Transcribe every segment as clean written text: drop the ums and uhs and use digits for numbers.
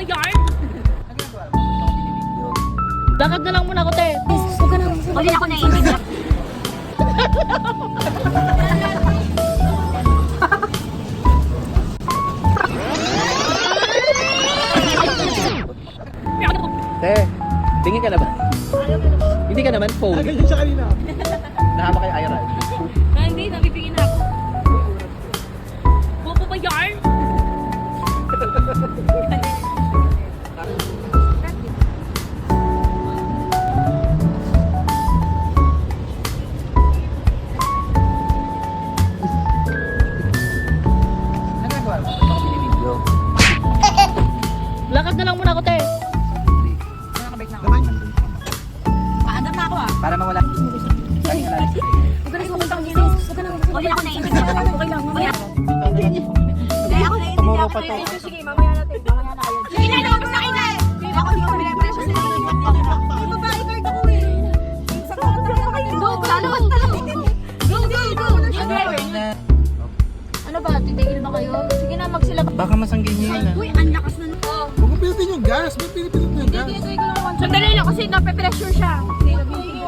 ba yarn? Lakad na lang muna ako, te. Huwag ka na. Huwag ako naiintindihan. Te, tingin ka na ba? Hindi ka naman phone. Ganyan siya kanina. Nahama kay Iran. Hindi, nabibigin ako. Bobo ba yarn? Nagagawa mo? Ito ako binibidyo. Lakad na lang muna ako, te. Naman. Paandam na ako, ah. Para mawala. Kaya ka lang. Huwag ka na sumulta ang gilis. Huwag ka na. Huwag ako naiintindihan. Okay lang, mamaya. Hindi ako naiintindihan. pa to. Sige, mamaya natin. Mamaya na kayo. Sige na, lumabas na kayo, te. Ako, hindi ko pinapresyo sa inyo. May babae card ako, eh. Go, lalabas na lang. Go, go, go. Ano ba? Titigil ba kayo? Sige na, magsila. Baka masangkin niyo yun. Uy, ang lakas na nito. Huwag mo pilitin yung gas. Ba't pilitin mo yung gas? Sandali lang kasi nape-pressure siya. Kasi pilitin niyo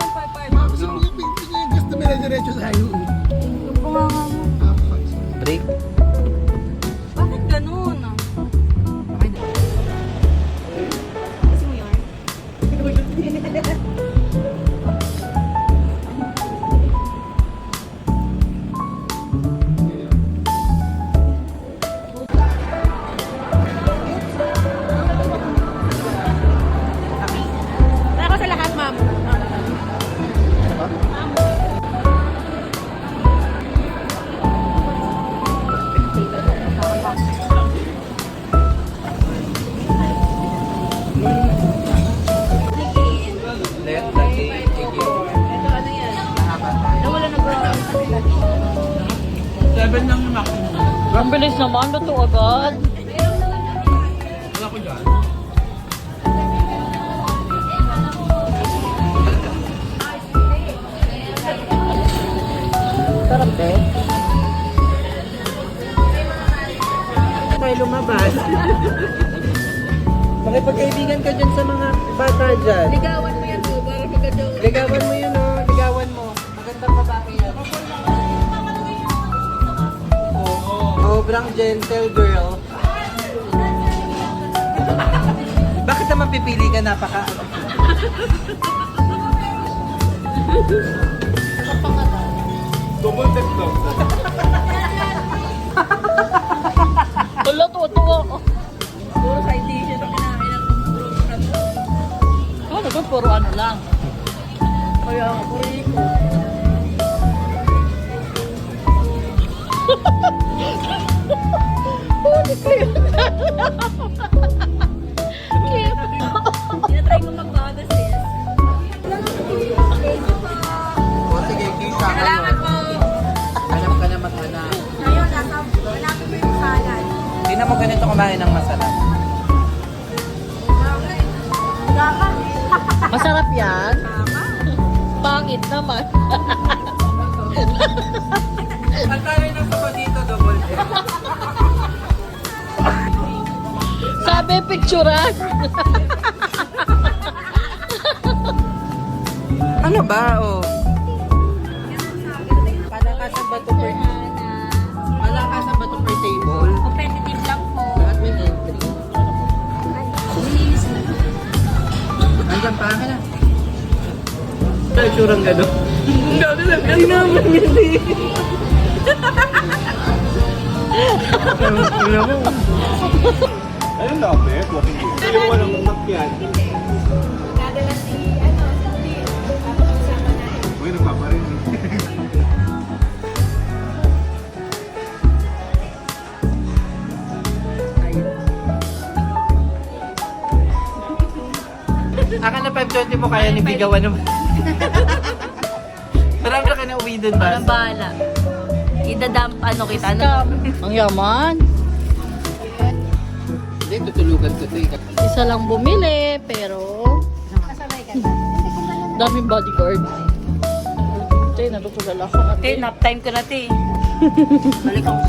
yung gas na may diretso sa iyo. Break. Bakit ganun? Kasi mo yun? Ako sa lahat, ma'am. Let the day take you. Nawala na bro. 7 lang yung maximum. Ang bilis naman, luto agad. Wala ko dyan. Sarap eh. Tayo lumabas. Makipagkaibigan ka dyan sa mga bata dyan. Ligawan mo yan po, para maganda. Ligawan mo yun, oh. Ligawan mo. Magandang babae yan. Sobrang gentle girl. Bakit naman pipili ka napaka... Double tap daw. Wala, tuwa ako. Puro side dishes ang kinain ng ano ba, puro ano lang. Kaya nga, puro iko. Huli ko yun. Tinatry ko magbagas eh. O sige, kita ka Salamat po. Alam ka na matana. Ngayon, hanapin mo yung salad. Hindi na mo ganito kumain ng masarap. Masarap yan? Pangit naman. Ang tayo ng saba dito, double check. Sabi, picturean. Ano ba, oh? Palakasan ba to per... Palakasan ba to per table? Competitive lang po. Lahat may entry. Nilinis na. Hanggang pa ka na. Ay, surang gano'n. Hindi naman yun eh. Ayun na, Beth. Walking in. Hindi mo walang umakyan. Uy, nagpaparin eh. Akala 520 mo kaya ni Bigawan naman. Marami ka na uwi dun ba? Walang bahala. Idadamp ano kita. Ang yaman. Hindi, tutulugan ko ito eh. Isa lang bumili, pero... Daming bodyguard. Tay, natutulala ko na. Tay, nap time ko na, tay. Balik ako.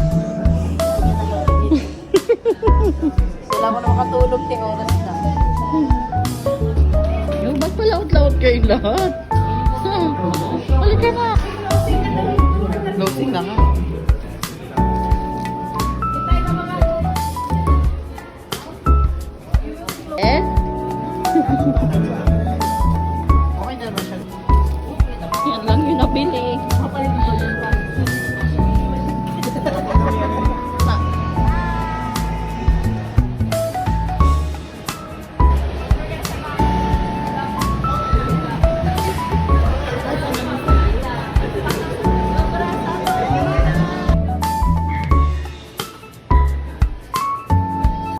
Kala ko na makatulog, ting oras na. Yung ba't palaot-laot kayong lahat? Halika na. Closing na nga. Eh? Okay na ba siya? Yan lang yung nabili.